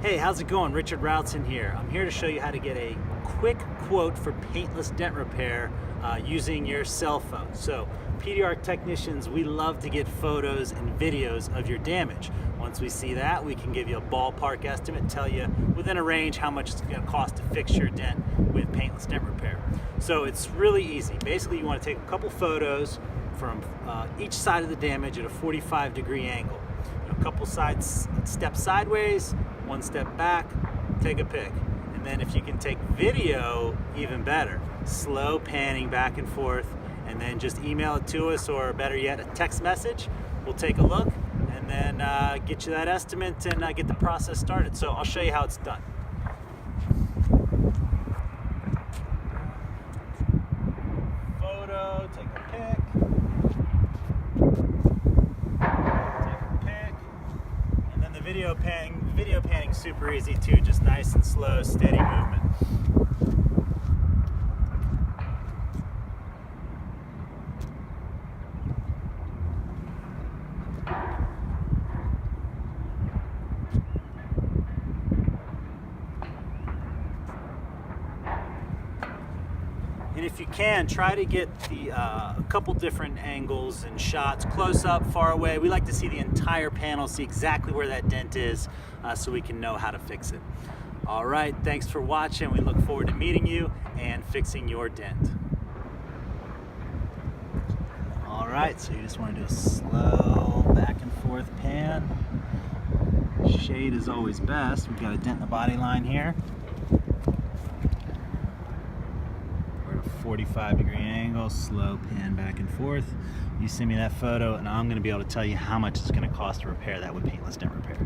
Hey, how's it going? Richard Routson here. I'm here to show you how to get a quick quote for paintless dent repair using your cell phone. So, PDR technicians, we love to get photos and videos of your damage. Once we see that, we can give you a ballpark estimate, tell you within a range how much it's going to cost to fix your dent with paintless dent repair. So it's really easy. Basically, you want to take a couple photos from each side of the damage at a 45-degree angle. A couple steps sideways, one step back, take a pic. And then if you can take video, even better. Slow panning back and forth, and then just email it to us, or better yet, a text message. We'll take a look and then get you that estimate and get the process started. So I'll show you how it's done. Photo, take a pic. Video panning super easy too, just nice and slow, steady movement. And if you can, try to get a couple different angles and shots, close up, far away. We like to see the entire panel, see exactly where that dent is, so we can know how to fix it. All right, thanks for watching. We look forward to meeting you and fixing your dent. All right, so you just want to do a slow back and forth pan. Shade is always best. We've got a dent in the body line here. 45-degree angle, slow pan back and forth. You send me that photo and I'm going to be able to tell you how much it's going to cost to repair that with paintless dent repair.